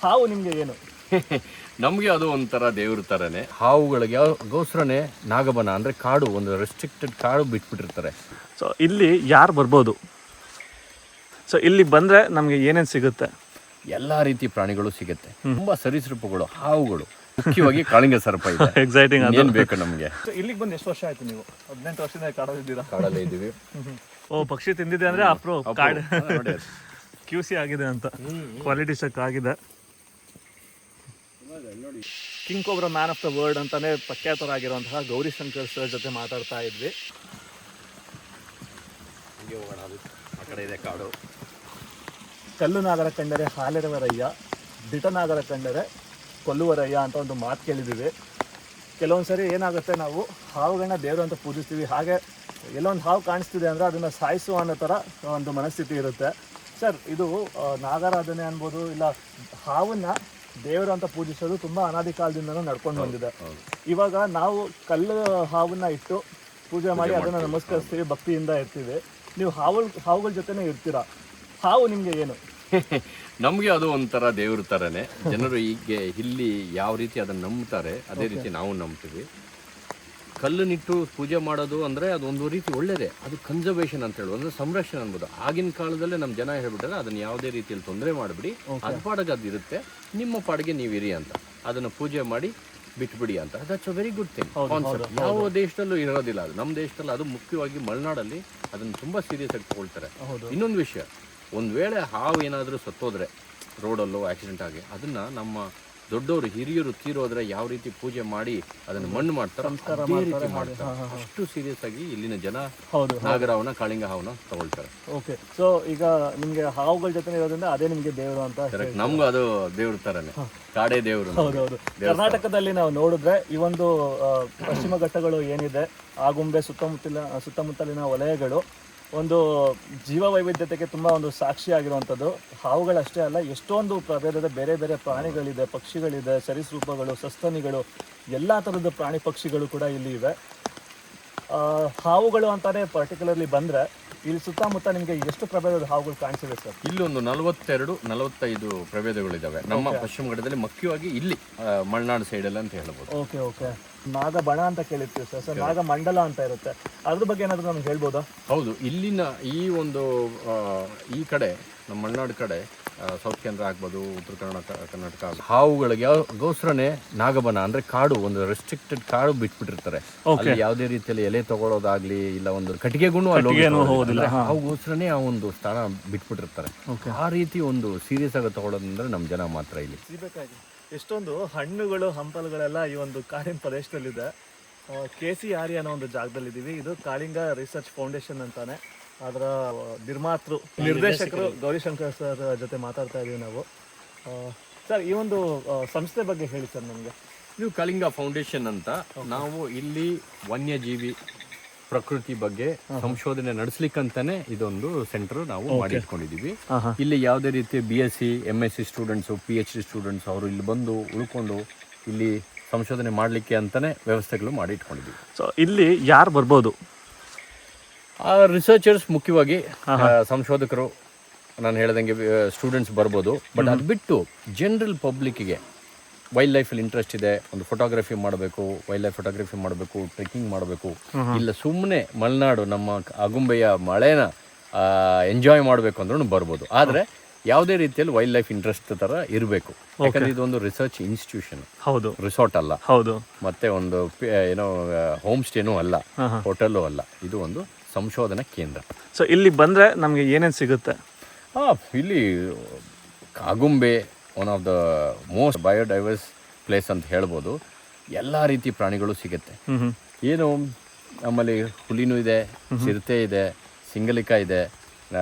ಹಾವು ನಿಮಗೆ ಏನು? ನಮಗೆ ಅದು ಒಂಥರ ದೇವ್ರ ಥರನೇ. ಹಾವುಗಳಿಗೆ ಗೋಸ್ಕರನೇ ನಾಗಬನ ಅಂದರೆ ಕಾಡು, ಒಂದು ರೆಸ್ಟ್ರಿಕ್ಟೆಡ್ ಕಾಡು ಬಿಟ್ಬಿಟ್ಟಿರ್ತಾರೆ. ಸೊ ಇಲ್ಲಿ ಯಾರು ಬರ್ಬೋದು? ಸೊ ಇಲ್ಲಿ ಬಂದರೆ ನಮಗೆ ಏನೇನು ಸಿಗುತ್ತೆ? ಎಲ್ಲ ರೀತಿ ಪ್ರಾಣಿಗಳು ಸಿಗುತ್ತೆ, ತುಂಬ ಸರೀಸೃಪಗಳು, ಹಾವುಗಳು, ಮುಖ್ಯವಾಗಿ ಕಾಳಿಂಗ ಸರ್ಪ ಇದೆ. ಎಕ್ಸೈಟಿಂಗ್ ಏನು ಬೇಕು ನಮಗೆ. ಇಲ್ಲಿಗೆ ಬಂದು ಎಷ್ಟು ವರ್ಷ ಆಯ್ತು ನೀವು? 18 ವರ್ಷದಿಂದ ಕಾಡಲ್ಲಿದ್ದೀರಾ? ಕಾಡಲ್ಲೇ ಇದ್ದೀವಿ. ಓ, ಪಕ್ಷಿ ತಿಂದಿದೆ ಅಂದರೆ ಅಪ್ರೋ ಕಾಡು QC ಆಗಿದೆ ಅಂತ, ಕ್ವಾಲಿಟಿ ಚೆಕ್ ಆಗಿದೆ. King cobra man of the world ಅಂತಾನೆ ಪ್ರಖ್ಯಾತರಾಗಿರುವಂತಹ ಗೌರಿಶಂಕರ್ ಸರ್ ಜೊತೆ ಮಾತಾಡ್ತಾ ಇದ್ವಿ. ಆ ಕಡೆ ಇದೆ ಕಾಡು. ಕಲ್ಲು ನಾಗರ ಕಂಡರೆ ಹಾಲೆರವರಯ್ಯ, ದಿಟ ನಾಗರ ಕಂಡರೆ ಕೊಲ್ಲುವರಯ್ಯ ಅಂತ ಒಂದು ಮಾತು ಕೇಳಿದ್ದೀವಿ. ಕೆಲವೊಂದು ಸರಿ ಏನಾಗುತ್ತೆ, ನಾವು ಹಾವುಗಳನ್ನ ದೇವರು ಅಂತ ಪೂಜಿಸ್ತೀವಿ, ಹಾಗೆ ಎಲ್ಲೊಂದು ಹಾವು ಕಾಣಿಸ್ತಿದೆ ಅಂದರೆ ಅದನ್ನು ಸಾಯಿಸುವ ಅನ್ನೋ ಥರ ಒಂದು ಮನಸ್ಥಿತಿ ಇರುತ್ತೆ. ಸರ್, ಇದು ನಾಗಾರಾಧನೆ ಅನ್ಬೋದು, ಇಲ್ಲ ಹಾವನ್ನ ದೇವರು ಅಂತ ಪೂಜಿಸೋದು ತುಂಬ ಅನಾದಿ ಕಾಲದಿಂದನೂ ನಡ್ಕೊಂಡು ಬಂದಿದೆ. ಇವಾಗ ನಾವು ಕಲ್ಲು ಹಾವನ್ನ ಇಟ್ಟು ಪೂಜೆ ಮಾಡಿ ಅದನ್ನು ನಮಸ್ಕರಿಸ್ತೀವಿ, ಭಕ್ತಿಯಿಂದ ಇರ್ತೀವಿ. ನೀವು ಹಾವುಗಳ ಜೊತೆನೇ ಇರ್ತೀರಾ. ಹಾವು ನಿಮಗೆ ಏನು? ನಮಗೆ ಅದು ಒಂಥರ ದೇವ್ರ ಥರನೇ. ಜನರು ಹೀಗೆ ಇಲ್ಲಿ ಯಾವ ರೀತಿ ಅದನ್ನು ನಂಬ್ತಾರೆ ಅದೇ ರೀತಿ ನಾವು ನಂಬ್ತೀವಿ. ಕಲ್ಲನ್ನಿಟ್ಟು ಪೂಜೆ ಮಾಡೋದು ಅಂದರೆ ಅದೊಂದು ರೀತಿ ಒಳ್ಳೆಯದೇ. ಅದು ಕನ್ಸರ್ವೇಷನ್ ಅಂತ ಹೇಳೋದು, ಅಂದರೆ ಸಂರಕ್ಷಣೆ ಅನ್ಬೋದು. ಆಗಿನ ಕಾಲದಲ್ಲೇ ನಮ್ಮ ಜನ ಹೇಳ್ಬಿಟ್ಟಾರೆ ಅದನ್ನು ಯಾವುದೇ ರೀತಿಯಲ್ಲಿ ತೊಂದರೆ ಮಾಡಿಬಿಡಿ, ಅದು ಪಾಡಿಗೆ ಅದು ಇರುತ್ತೆ, ನಿಮ್ಮ ಪಾಡಿಗೆ ನೀವು ಇರಿ ಅಂತ, ಅದನ್ನು ಪೂಜೆ ಮಾಡಿ ಬಿಟ್ಬಿಡಿ ಅಂತ. That's a very good thing concept. ಯಾವ ದೇಶದಲ್ಲೂ ಇರೋದಿಲ್ಲ ಅದು, ನಮ್ಮ ದೇಶದಲ್ಲಿ ಅದು ಮುಖ್ಯವಾಗಿ ಮಲೆನಾಡಲ್ಲಿ ಅದನ್ನು ತುಂಬ ಸೀರಿಯಸ್ ಆಗಿ ತಗೊಳ್ತಾರೆ. ಇನ್ನೊಂದು ವಿಷಯ, ಒಂದು ವೇಳೆ ಹಾವು ಏನಾದರೂ ಸತ್ತೋದ್ರೆ ರೋಡಲ್ಲೋ ಆಕ್ಸಿಡೆಂಟ್ ಆಗಿ, ಅದನ್ನು ನಮ್ಮ ದೊಡ್ಡವರು ಹಿರಿಯರು ತೀರೋದ್ರೆ ಯಾವ ರೀತಿ ಪೂಜೆ ಮಾಡಿ ಅದನ್ನು ಮಣ್ಣು ಮಾಡ್ತಾರೆ ಅದೇ ರೀತಿ ಮಾಡ್ತಾರೆ. ಅಷ್ಟು ಸೀರಿಯಸ್ ಆಗಿ ಇಲ್ಲಿನ ಜನ ನಾಗರಾವನ ಕಾಳಿಂಗ ಹಾವನ್ನ ತಗೊಳ್ತಾರೆ. ಓಕೆ, ಸೊ ಈಗ ನಿಮಗೆ ಹಾವುಗಳ ಜೊತೆ ಇರೋದ್ರಿಂದ ಅದೇ ನಿಮಗೆ ದೇವರು ಅಂತ? ನಮ್ಗೂ ಅದು ದೇವ್ರ ತರನೇ, ಕಾಡೇ ದೇವರು. ಹೌದೌದು. ಕರ್ನಾಟಕದಲ್ಲಿ ನಾವು ನೋಡಿದ್ರೆ ಈ ಒಂದು ಪಶ್ಚಿಮ ಘಟ್ಟಗಳು ಏನಿದೆ, ಆಗುಂಬೆ ಸುತ್ತಮುತ್ತಲಿನ ವಲಯಗಳು ಒಂದು ಜೀವ ವೈವಿಧ್ಯತೆಗೆ ತುಂಬ ಒಂದು ಸಾಕ್ಷಿಯಾಗಿರುವಂಥದ್ದು. ಹಾವುಗಳಷ್ಟೇ ಅಲ್ಲ, ಎಷ್ಟೊಂದು ಪ್ರಭೇದದ ಬೇರೆ ಬೇರೆ ಪ್ರಾಣಿಗಳಿದೆ, ಪಕ್ಷಿಗಳಿದೆ, ಸರೀಸೃಪಗಳು, ಸಸ್ತನಿಗಳು, ಎಲ್ಲ ಥರದ ಪ್ರಾಣಿ ಪಕ್ಷಿಗಳು ಕೂಡ ಇಲ್ಲಿ ಇವೆ. ಹಾವುಗಳು ಅಂತಾನೆ ಪರ್ಟಿಕ್ಯುಲರ್ಲಿ ಬಂದರೆ ಇಲ್ಲಿ ಸುತ್ತಮುತ್ತ ನಿಮಗೆ ಎಷ್ಟು ಪ್ರಭೇದದ ಹಾವುಗಳು ಕಾಣಿಸಿದೆ ಸರ್? ಇಲ್ಲಿ ಒಂದು 42-45 ಪ್ರಭೇದಗಳಿದ್ದಾವೆ ನಮ್ಮ ಪಶ್ಚಿಮ ಘಟ್ಟದಲ್ಲಿ, ಮುಖ್ಯವಾಗಿ ಇಲ್ಲಿ ಮಲೆನಾಡು ಸೈಡಲ್ಲಿ ಅಂತ ಹೇಳ್ಬೋದು. Okay okay. ನಾಗಬಣ ಅಂತ ಕೇಳಿರ್ತೀವಿ ಸರ್. ಸರ್, ನಾಗಮಂಡಲ ಅಂತ ಇರುತ್ತೆ, ಅದ್ರ ಬಗ್ಗೆ ಏನಾದರೂ ನಮ್ಗೆ ಹೇಳ್ಬೋದಾ? ಹೌದು, ಇಲ್ಲಿನ ಈ ಒಂದು ಈ ಕಡೆ ನಮ್ಮ ಮಲೆನಾಡು ಕಡೆ ಸೌತ್ ಕೇಂದ್ರ ಆಗ್ಬೋದು, ಉತ್ತರ ಕರ್ನಾಟಕ ಹಾವುಗಳಿಗೆ ಗೋಸ್ಕರನೇ ನಾಗಬನ ಅಂದರೆ ಕಾಡು, ಒಂದು ರೆಸ್ಟ್ರಿಕ್ಟೆಡ್ ಕಾಡು ಬಿಟ್ಬಿಟ್ಟಿರ್ತಾರೆ. ಅಲ್ಲಿ ಯಾವುದೇ ರೀತಿಯಲ್ಲಿ ಎಲೆ ತಗೊಳ್ಳೋದಾಗ್ಲಿ, ಇಲ್ಲ ಒಂದು ಕಟ್ಟಿಗೆಗೂ ಹೋಗೋದಿಲ್ಲ, ಹಾವುಗೋಸ್ಕರನೇ ಆ ಒಂದು ಸ್ಥಾನ ಬಿಟ್ಬಿಟ್ಟಿರ್ತಾರೆ. ಆ ರೀತಿ ಒಂದು ಸೀರಿಯಸ್ ಆಗಿ ತಗೊಳ್ಳೋದಂದ್ರೆ ನಮ್ಮ ಜನ ಮಾತ್ರ ಇಲ್ಲಿ. ಎಷ್ಟೊಂದು ಹಣ್ಣುಗಳು, ಹಂಪಲುಗಳೆಲ್ಲ ಈ ಒಂದು ಕಾಡಿನ ಪ್ರದೇಶದಲ್ಲಿದೆ. KCRE ಅನ್ನೋ ಒಂದು ಜಾಗದಲ್ಲಿದ್ದೀವಿ. ಇದು ಕಾಳಿಂಗ ರಿಸರ್ಚ್ ಫೌಂಡೇಶನ್ ಅಂತಾನೆ, ಅದರ ನಿರ್ದೇಶಕರು ಗೌರಿಶಂಕರ್ ಸರ್ ಜೊತೆ ಮಾತಾಡ್ತಾ ಇದ್ದೀವಿ ನಾವು. ಸರ್, ಈ ಒಂದು ಸಂಸ್ಥೆ ಬಗ್ಗೆ ಹೇಳಿ ಸರ್ ನಮಗೆ. ಇದು ಕಾಳಿಂಗ ಫೌಂಡೇಶನ್ ಅಂತ. ನಾವು ಇಲ್ಲಿ ವನ್ಯಜೀವಿ ಪ್ರಕೃತಿ ಬಗ್ಗೆ ಸಂಶೋಧನೆ ನಡೆಸಲಿಕ್ಕಂತಾನೆ ಇದೊಂದು ಸೆಂಟರ್ ನಾವು ಮಾಡಿ ಇಟ್ಕೊಂಡಿದ್ದೀವಿ. ಇಲ್ಲಿ ಯಾವುದೇ ರೀತಿ BSc MSc students, PhD students ಅವರು ಇಲ್ಲಿ ಬಂದು ಉಳ್ಕೊಂಡು ಇಲ್ಲಿ ಸಂಶೋಧನೆ ಮಾಡಲಿಕ್ಕೆ ಅಂತಾನೆ ವ್ಯವಸ್ಥೆಗಳು ಮಾಡಿ ಇಟ್ಕೊಂಡಿದ್ದೀವಿ. ಸೊ ಇಲ್ಲಿ ಯಾರು ಬರ್ಬೋದು? ರಿಸರ್ಚರ್ಸ್, ಮುಖ್ಯವಾಗಿ ಸಂಶೋಧಕರು, ನಾನು ಹೇಳ್ದಂಗೆ ಸ್ಟೂಡೆಂಟ್ಸ್ ಬರ್ಬೋದು. ಬಟ್ ಅದು ಬಿಟ್ಟು ಜನರಲ್ ಪಬ್ಲಿಕ್ಕಿಗೆ ವೈಲ್ಡ್ ಲೈಫಲ್ಲಿ ಇಂಟ್ರೆಸ್ಟ್ ಇದೆ, ಒಂದು ಫೋಟೋಗ್ರಫಿ ಮಾಡಬೇಕು, ವೈಲ್ಡ್ ಲೈಫ್ ಫೋಟೋಗ್ರಫಿ ಮಾಡಬೇಕು, ಟ್ರೆಕ್ಕಿಂಗ್ ಮಾಡಬೇಕು, ಇಲ್ಲ ಸುಮ್ಮನೆ ಮಲೆನಾಡು ನಮ್ಮ ಆಗುಂಬೆಯ ಮಳೆನ ಎಂಜಾಯ್ ಮಾಡಬೇಕು ಅಂದ್ರೂ ಬರ್ಬೋದು. ಆದರೆ ಯಾವುದೇ ರೀತಿಯಲ್ಲಿ ವೈಲ್ಡ್ ಲೈಫ್ ಇಂಟ್ರೆಸ್ಟ್ ಥರ ಇರಬೇಕು, ಯಾಕಂದರೆ ಇದೊಂದು ರಿಸರ್ಚ್ ಇನ್ಸ್ಟಿಟ್ಯೂಷನ್. ಹೌದು, ರಿಸಾರ್ಟ್ ಅಲ್ಲ, ಹೌದು, ಮತ್ತೆ ಒಂದು ಏನೋ ಹೋಮ್ ಸ್ಟೇನೂ ಅಲ್ಲ, ಹೋಟೆಲ್ಲೂ ಅಲ್ಲ, ಇದು ಒಂದು ಸಂಶೋಧನಾ ಕೇಂದ್ರ. ಸೊ ಇಲ್ಲಿ ಬಂದರೆ ನಮಗೆ ಏನೇನು ಸಿಗುತ್ತೆ? ಇಲ್ಲಿ Agumbe one of the most biodiverse place ಅಂತ ಹೇಳ್ಬೋದು. ಎಲ್ಲ ರೀತಿ ಪ್ರಾಣಿಗಳು ಸಿಗುತ್ತೆ. ಏನು ನಮ್ಮಲ್ಲಿ ಹುಲಿನೂ ಇದೆ, ಚಿರತೆ ಇದೆ, ಸಿಂಗಲಿಕ ಇದೆ,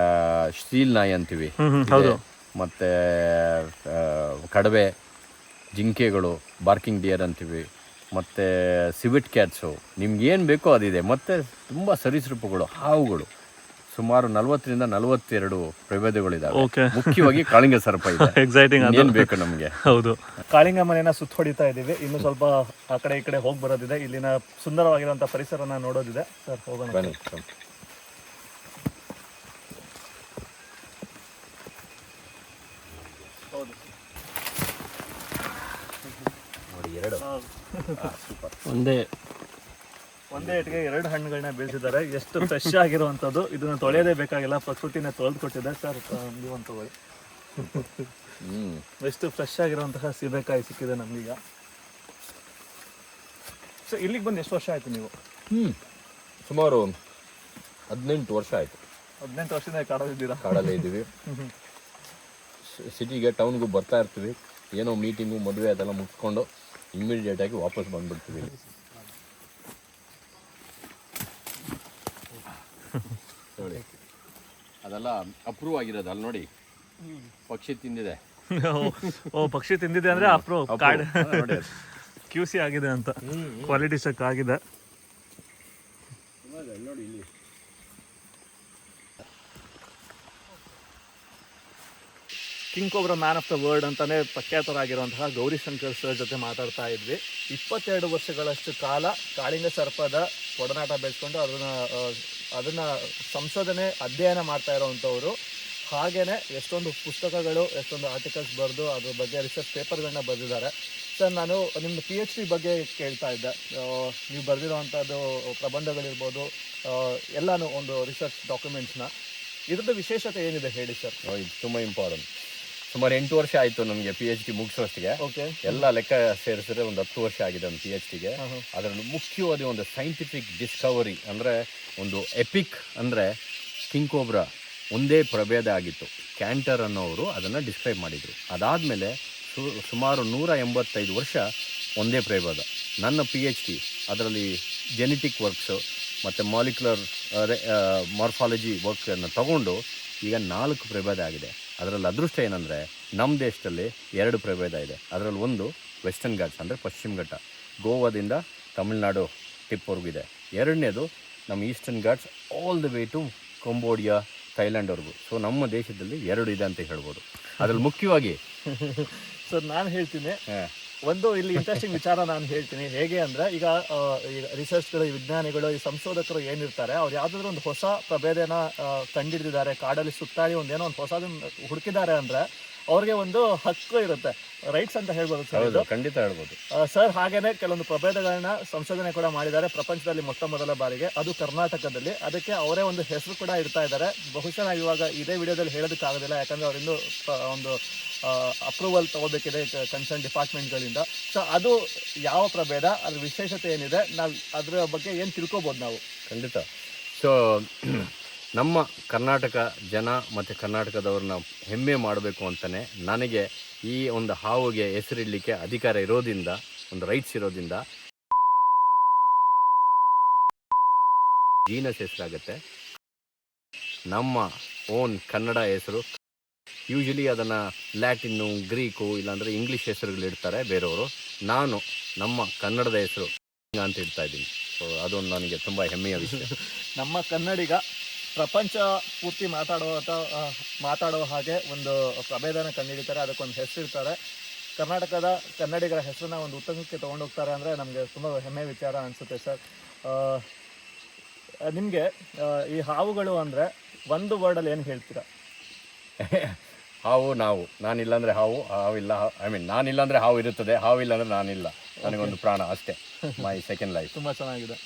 ಸ್ಟೀಲ್ ನಾಯಿ ಅಂತೀವಿ, ಮತ್ತು ಕಡವೆ, ಜಿಂಕೆಗಳು, ಬಾರ್ಕಿಂಗ್ ಡಿಯರ್ ಅಂತೀವಿ, ಮತ್ತು ಸಿವಿಟ್ ಕ್ಯಾಟ್ಸು, ನಿಮ್ಗೇನು ಬೇಕೋ ಅದಿದೆ. ಮತ್ತು ತುಂಬ ಸರೀಸೃಪಗಳು, ಹಾವುಗಳು, ಸುಮಾರು 40-42 ಪ್ರಭೇದಗಳಿದಾವೆ. ಮುಖ್ಯವಾಗಿ ಕಾಳಿಂಗ ಸರ್ಪ ಇದೆ. ಎಕ್ಸೈಟಿಂಗ್. ಏನು ಬೇಕು ನಮಗೆ? ಹೌದು, ಕಾಳಿಂಗ ಮನೆಯನ್ನ ಸುತ್ತ ಹೊಡಿತಾ ಇದ್ದೀವಿ. ಇನ್ನು ಸ್ವಲ್ಪ ಆ ಕಡೆ ಈ ಕಡೆ ಹೋಗಿ ಬರೋದಿದೆ, ಇಲ್ಲಿನ ಸುಂದರವಾಗಿರುವಂಥ ಪರಿಸರನ ನೋಡೋದಿದೆ. ಸರ್, ಹೋಗೋಣ ಬನ್ನಿ. ಹೌದು, ಹೇಳು ಸೂಪರ್. ಒಂದೇ ಇಟ್ಟಿಗೆ 2 ಹಣ್ಣುಗಳನ್ನ ಬೆಳೆಸಿದ್ದಾರೆ. ಎಷ್ಟು ಫ್ರೆಶ್ ಆಗಿರುವಂಥದ್ದು, ಇದನ್ನ ತೊಳೆಯೋದೇ ಬೇಕಾಗಿಲ್ಲ, ಪ್ರಕೃತಿನೇ ತೊಳೆದು ಕೊಟ್ಟಿದೆ. ಸರ್ ನೀವೊಂದು ತಗೊಳ್ಳಿ. ಎಷ್ಟು ಫ್ರೆಶ್ ಆಗಿರುವಂತಹ ಸೀಬೆಕಾಯಿ ಸಿಕ್ಕಿದೆ ನಮಗೀಗ. ಸೊ ಇಲ್ಲಿಗೆ ಬಂದು ಎಷ್ಟು ವರ್ಷ ಆಯ್ತು ನೀವು? ಸುಮಾರು 18 ವರ್ಷ ಆಯಿತು. 18 ವರ್ಷದಿಂದ ಕಾಡೋದಿದ್ದೀರಾ? ಕಾಡಲ್ಲೇ ಇದ್ದೀವಿ. ಸಿಟಿಗೆ ಟೌನ್ಗೂ ಬರ್ತಾ ಇರ್ತೀವಿ, ಏನೋ ಮೀಟಿಂಗು ಮದುವೆ ಅದೆಲ್ಲ ಮುಗಿಸ್ಕೊಂಡು ಇಮ್ಮಿಡಿಯೇಟಾಗಿ ವಾಪಸ್ ಬಂದ್ಬಿಡ್ತೀವಿ. ನೋಡಿ ಅದೆಲ್ಲ ಅಪ್ರೂವ್ ಆಗಿರೋದು ಅಲ್ಲಿ ನೋಡಿ, ಪಕ್ಷಿ ತಿಂದಿದೆ. ಓ ಪಕ್ಷಿ ತಿಂದಿದೆ ಅಂದ್ರೆ ಅಪ್ರೂವ್ ಕಾರ್ಡ್ QC ಆಗಿದೆ ಅಂತ, ಕ್ವಾಲಿಟಿ ಚೆಕ್ ಆಗಿದೆ. ನೋಡಿ ಇಲ್ಲಿ king cobra man of the world ಅಂತಾನೆ ಪ್ರಖ್ಯಾತರಾಗಿರುವಂತಹ ಗೌರಿಶಂಕರ್ ಸರ್ ಜೊತೆ ಮಾತಾಡ್ತಾ ಇದ್ವಿ. 22 ವರ್ಷಗಳಷ್ಟು ಕಾಲ ಕಾಳಿಂಗ ಸರ್ಪದ ಒಡನಾಟ ಬೆಳೆಸ್ಕೊಂಡು ಅದನ್ನ ಸಂಶೋಧನೆ ಅಧ್ಯಯನ ಮಾಡ್ತಾ ಇರೋವಂಥವ್ರು. ಹಾಗೇನೆ ಎಷ್ಟೊಂದು ಪುಸ್ತಕಗಳು, ಎಷ್ಟೊಂದು ಆರ್ಟಿಕಲ್ಸ್ ಬರೆದು ಅದ್ರ ಬಗ್ಗೆ ರಿಸರ್ಚ್ ಪೇಪರ್ಗಳನ್ನ ಬರೆದಿದ್ದಾರೆ. ಸರ್ ನಾನು ನಿಮ್ಮ PhD ಬಗ್ಗೆ ಕೇಳ್ತಾ ಇದ್ದೆ. ನೀವು ಬರೆದಿರೋವಂಥದ್ದು ಪ್ರಬಂಧಗಳಿರ್ಬೋದು, ಎಲ್ಲನೂ ಒಂದು ರಿಸರ್ಚ್ ಡಾಕ್ಯುಮೆಂಟ್ಸ್ನ, ಇದ್ರದ್ದು ವಿಶೇಷತೆ ಏನಿದೆ ಹೇಳಿ ಸರ್. ಇದು ತುಂಬ ಇಂಪಾರ್ಟೆಂಟ್. ಸುಮಾರು 8 ವರ್ಷ ಆಯಿತು ನಮಗೆ PhD ಮುಗಿಸೋಷ್ಟಿಗೆ. ಓಕೆ, ಎಲ್ಲ ಲೆಕ್ಕ ಸೇರಿಸಿದ್ರೆ ಒಂದು 10 ವರ್ಷ ಆಗಿದೆ ಒಂದು PhDಗೆ. ಅದರಲ್ಲಿ ಮುಖ್ಯವಾದ ಒಂದು ಸೈಂಟಿಫಿಕ್ ಡಿಸ್ಕವರಿ ಅಂದರೆ ಒಂದು ಎಪಿಕ್ ಅಂದರೆ ಕಿಂಗ್ ಕೋಬ್ರಾ ಒಂದೇ ಪ್ರಭೇದ ಆಗಿತ್ತು. ಕ್ಯಾಂಟರ್ ಅನ್ನೋರು ಅದನ್ನು ಡಿಸ್ಕ್ರೈಬ್ ಮಾಡಿದರು. ಅದಾದಮೇಲೆ ಸುಮಾರು 185 ವರ್ಷ ಒಂದೇ ಪ್ರಭೇದ. ನನ್ನ PhD ಅದರಲ್ಲಿ ಜೆನೆಟಿಕ್ ವರ್ಕ್ಸು ಮತ್ತು ಮಾಲಿಕ್ಯುಲರ್ ಮಾರ್ಫಾಲಜಿ ವರ್ಕನ್ನು ತಗೊಂಡು ಈಗ 4 ಪ್ರಭೇದ ಆಗಿದೆ. ಅದರಲ್ಲಿ ಅದೃಷ್ಟ ಏನಂದರೆ ನಮ್ಮ ದೇಶದಲ್ಲಿ 2 ಪ್ರಭೇದ ಇದೆ. ಅದರಲ್ಲಿ ಒಂದು ವೆಸ್ಟರ್ನ್ ಘಾಟ್ಸ್ ಅಂದರೆ ಪಶ್ಚಿಮ ಘಟ್ಟ, ಗೋವಾದಿಂದ ತಮಿಳ್ನಾಡು ಟಿಪ್ವರೆಗೂ ಇದೆ. ಎರಡನೇದು ನಮ್ಮ eastern Ghats all the way to Cambodia, ಥೈಲ್ಯಾಂಡ್ವರೆಗೂ. ಸೊ ನಮ್ಮ ದೇಶದಲ್ಲಿ 2 ಇದೆ ಅಂತ ಹೇಳ್ಬೋದು. ಅದರಲ್ಲಿ ಮುಖ್ಯವಾಗಿ ಸರ್ ನಾನು ಹೇಳ್ತೀನಿ, ಒಂದು ಇಲ್ಲಿ ಇಂಟ್ರೆಸ್ಟಿಂಗ್ ವಿಚಾರ ನಾನು ಹೇಳ್ತೀನಿ. ಹೇಗೆ ಅಂದರೆ ಈಗ ರಿಸರ್ಚ್ಗಳು, ವಿಜ್ಞಾನಿಗಳು, ಈ ಸಂಶೋಧಕರು ಏನಿರ್ತಾರೆ, ಅವ್ರು ಯಾವುದಾದ್ರೂ ಒಂದು ಹೊಸ ಪ್ರಭೇದನ ಕಂಡಿಡಿದಿದ್ದಾರೆ, ಕಾಡಲ್ಲಿ ಸುತ್ತಾಡಿ ಒಂದೇನೋ ಒಂದು ಹೊಸದನ್ನು ಹುಡುಕಿದ್ದಾರೆ ಅಂದರೆ ಅವ್ರಿಗೆ ಒಂದು ಹಕ್ಕು ಇರುತ್ತೆ, ರೈಟ್ಸ್ ಅಂತ ಹೇಳ್ಬೋದು ಸರ್. ಇದು ಖಂಡಿತ ಹೇಳ್ಬೋದು ಸರ್. ಹಾಗೇನೆ ಕೆಲವೊಂದು ಪ್ರಭೇದಗಳನ್ನ ಸಂಶೋಧನೆ ಕೂಡ ಮಾಡಿದ್ದಾರೆ ಪ್ರಪಂಚದಲ್ಲಿ ಮೊದಲ ಬಾರಿಗೆ, ಅದು ಕರ್ನಾಟಕದಲ್ಲಿ. ಅದಕ್ಕೆ ಅವರೇ ಒಂದು ಹೆಸರು ಕೂಡ ಇಡ್ತಾ ಇದ್ದಾರೆ. ಬಹುಶಃ ನಾವು ಇವಾಗ ಇದೇ ವಿಡಿಯೋದಲ್ಲಿ ಹೇಳೋದಕ್ಕಾಗೋದಿಲ್ಲ, ಯಾಕಂದರೆ ಅವರಿಂದ ಒಂದು ಅಪ್ರೂವಲ್ ತಗೋಬೇಕಿದೆ ಕನ್ಸರ್ನ್ ಡಿಪಾರ್ಟ್ಮೆಂಟ್ಗಳಿಂದ. ಸೊ ಅದು ಯಾವ ಪ್ರಭೇದ, ಅದ್ರ ವಿಶೇಷತೆ ಏನಿದೆ, ನಾವು ಅದರ ಬಗ್ಗೆ ಏನು ತಿಳ್ಕೊಬೋದು ನಾವು? ಖಂಡಿತ. ಸೊ ನಮ್ಮ ಕರ್ನಾಟಕ ಜನ ಮತ್ತು ಕರ್ನಾಟಕದವ್ರನ್ನ ಹೆಮ್ಮೆ ಮಾಡಬೇಕು ಅಂತಲೇ ನನಗೆ ಈ ಒಂದು ಹಾವಿಗೆ ಹೆಸರಿಡಲಿಕ್ಕೆ ಅಧಿಕಾರ ಇರೋದ್ರಿಂದ, ಒಂದು ರೈಟ್ಸ್ ಇರೋದ್ರಿಂದ ಜೀನಸ್ ಹೆಸರಾಗುತ್ತೆ. ನಮ್ಮ ಓನ್ ಕನ್ನಡ ಹೆಸರು ಯೂಶಲಿ ಅದನ್ನು ಲ್ಯಾಟಿನ್ನು, ಗ್ರೀಕು, ಇಲ್ಲಾಂದರೆ ಇಂಗ್ಲೀಷ್ ಹೆಸರುಗಳಿಡ್ತಾರೆ ಬೇರೆಯವರು. ನಾನು ನಮ್ಮ ಕನ್ನಡದ ಹೆಸರು ಅಂತ ಇಡ್ತಾ ಇದ್ದೀನಿ. ಸೊ ಅದೊಂದು ನನಗೆ ತುಂಬ ಹೆಮ್ಮೆಯ ವಿಷಯ. ನಮ್ಮ ಕನ್ನಡಿಗ ಪ್ರಪಂಚ ಪೂರ್ತಿ ಮಾತಾಡೋ ಹಾಗೆ ಒಂದು ಪ್ರಭೇದನ ಕಂಡುಹಿಡಿತಾರೆ, ಅದಕ್ಕೊಂದು ಹೆಸರಿರ್ತಾರೆ. ಕರ್ನಾಟಕದ ಕನ್ನಡಿಗರ ಹೆಸರನ್ನ ಒಂದು ಉತ್ತಮಕ್ಕೆ ತೊಗೊಂಡೋಗ್ತಾರೆ ಅಂದರೆ ನಮಗೆ ತುಂಬ ಹೆಮ್ಮೆ ವಿಚಾರ ಅನಿಸುತ್ತೆ ಸರ್. ನಿಮಗೆ ಈ ಹಾವುಗಳು ಅಂದರೆ ಒಂದು ವರ್ಡಲ್ಲಿ ಏನು ಹೇಳ್ತೀರಾ? ಹಾವು ನಾವು. ನಾನಿಲ್ಲಾಂದರೆ ಹಾವು, ಹಾವಿಲ್ಲ. ನಾನಿಲ್ಲಾಂದರೆ ಹಾವು ಇರುತ್ತದೆ, ಹಾವಿಲ್ಲ ಅಂದರೆ ನಾನಿಲ್ಲ. ನನಗೊಂದು ಪ್ರಾಣ ಅಷ್ಟೇ. My second life. ತುಂಬ ಚೆನ್ನಾಗಿದೆ.